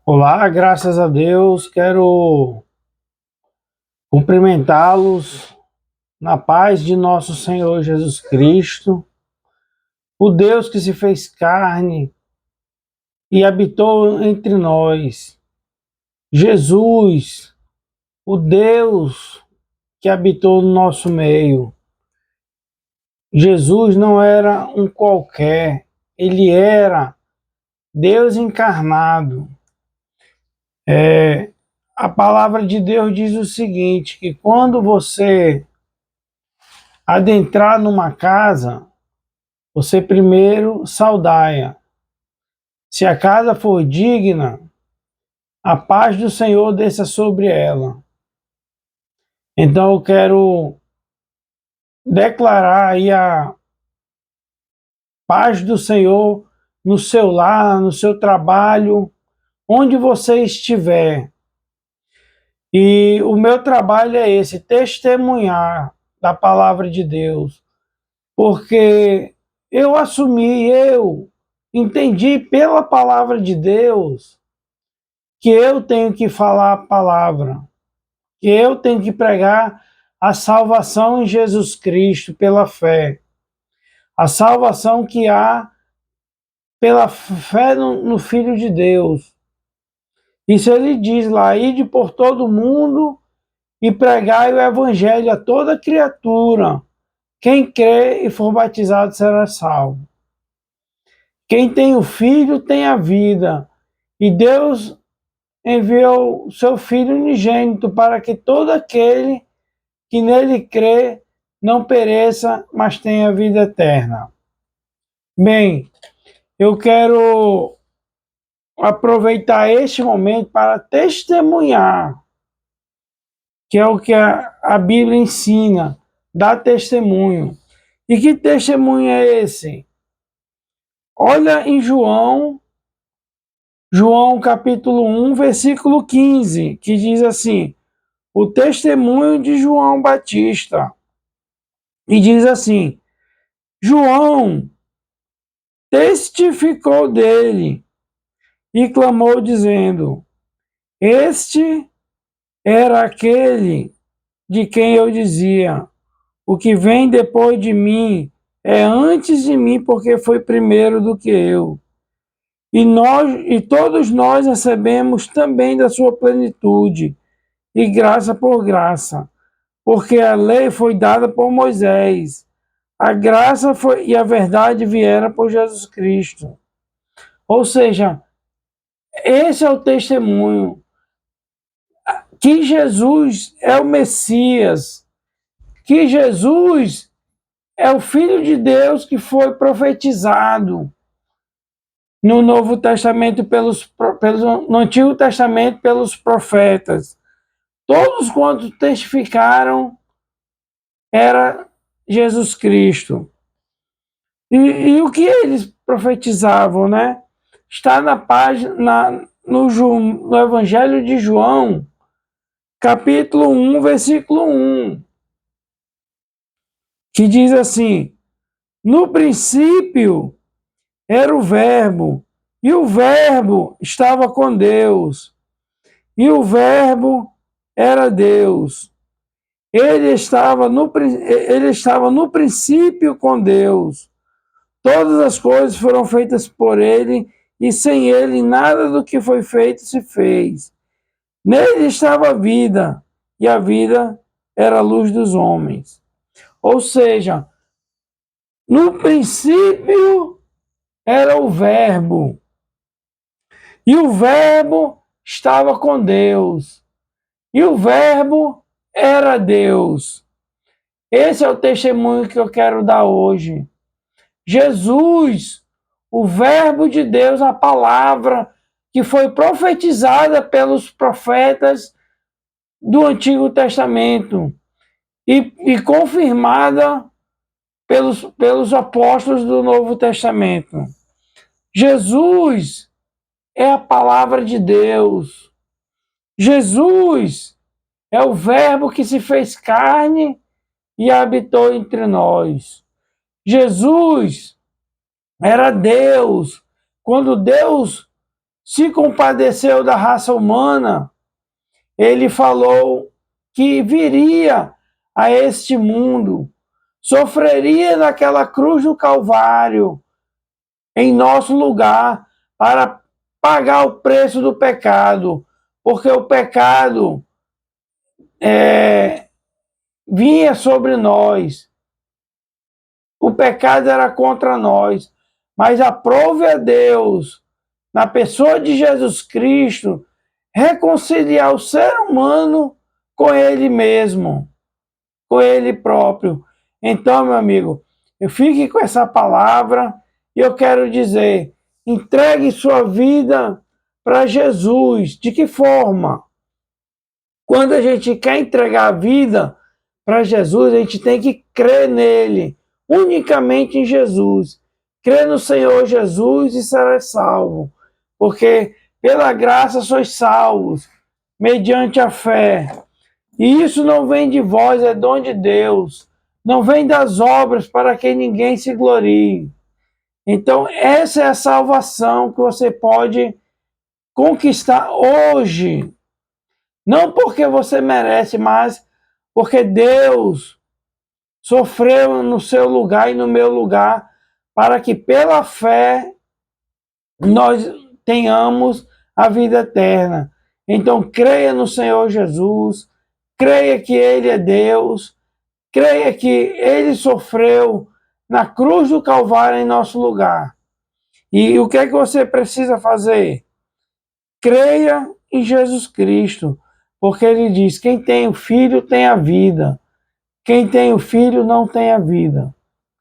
Olá, graças a Deus, quero cumprimentá-los na paz de nosso Senhor Jesus Cristo, o Deus que se fez carne e habitou entre nós. Jesus, o Deus que habitou no nosso meio. Jesus não era um qualquer, ele era Deus encarnado. A palavra de Deus diz o seguinte, que quando você adentrar numa casa, você primeiro saudai-a. Se a casa for digna, a paz do Senhor desça sobre ela. Então eu quero declarar aí a paz do Senhor no seu lar, no seu trabalho, onde você estiver. E o meu trabalho é esse, testemunhar da palavra de Deus, porque eu entendi pela palavra de Deus que eu tenho que falar a palavra, que eu tenho que pregar a salvação em Jesus Cristo pela fé, a salvação que há pela fé no Filho de Deus. Isso ele diz lá, ide por todo mundo e pregai o evangelho a toda criatura. Quem crê e for batizado será salvo. Quem tem o Filho tem a vida. E Deus enviou o seu Filho unigênito para que todo aquele que nele crê não pereça, mas tenha vida eterna. Bem, eu quero aproveitar este momento para testemunhar, que é o que a Bíblia ensina, dar testemunho. E que testemunho é esse? Olha em João capítulo 1, versículo 15, que diz assim, o testemunho de João Batista. E diz assim, João testificou dele e clamou dizendo, este era aquele de quem eu dizia, o que vem depois de mim é antes de mim porque foi primeiro do que eu. E todos nós recebemos também da sua plenitude, e graça por graça, porque a lei foi dada por Moisés, a graça e a verdade vieram por Jesus Cristo. Ou seja, esse é o testemunho, que Jesus é o Messias, que Jesus é o Filho de Deus que foi profetizado no Novo Testamento no Antigo Testamento pelos profetas. Todos quantos testificaram era Jesus Cristo. E o que eles profetizavam, né? Está na página, no Evangelho de João, capítulo 1, versículo 1, que diz assim, no princípio era o Verbo, e o Verbo estava com Deus, e o Verbo era Deus. Ele estava no princípio com Deus. Todas as coisas foram feitas por ele, e sem ele nada do que foi feito se fez. Nele estava a vida, e a vida era a luz dos homens. Ou seja, no princípio era o Verbo, e o Verbo estava com Deus, e o Verbo era Deus. Esse é o testemunho que eu quero dar hoje. Jesus, o Verbo de Deus, a palavra que foi profetizada pelos profetas do Antigo Testamento e confirmada pelos apóstolos do Novo Testamento. Jesus é a palavra de Deus. Jesus é o Verbo que se fez carne e habitou entre nós. Jesus era Deus. Quando Deus se compadeceu da raça humana, ele falou que viria a este mundo, sofreria naquela cruz do Calvário, em nosso lugar, para pagar o preço do pecado, porque o pecado vinha sobre nós. O pecado era contra nós, mas aprove a Deus, na pessoa de Jesus Cristo, reconciliar o ser humano com Ele mesmo, com Ele próprio. Então, meu amigo, eu fique com essa palavra e eu quero dizer, entregue sua vida para Jesus. De que forma? Quando a gente quer entregar a vida para Jesus, a gente tem que crer nele, unicamente em Jesus. Crê no Senhor Jesus e serás salvo, porque pela graça sois salvos, mediante a fé. E isso não vem de vós, é dom de Deus. Não vem das obras para que ninguém se glorie. Então, essa é a salvação que você pode conquistar hoje. Não porque você merece, mas porque Deus sofreu no seu lugar e no meu lugar, para que pela fé nós tenhamos a vida eterna. Então, creia no Senhor Jesus, creia que Ele é Deus, creia que Ele sofreu na cruz do Calvário em nosso lugar. E o que é que você precisa fazer? Creia em Jesus Cristo, porque Ele diz, quem tem o Filho tem a vida. Quem tem o Filho não tem a vida.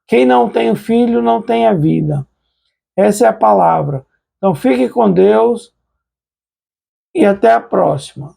Quem não tem o Filho não tem a vida. Essa é a palavra. Então fique com Deus e até a próxima.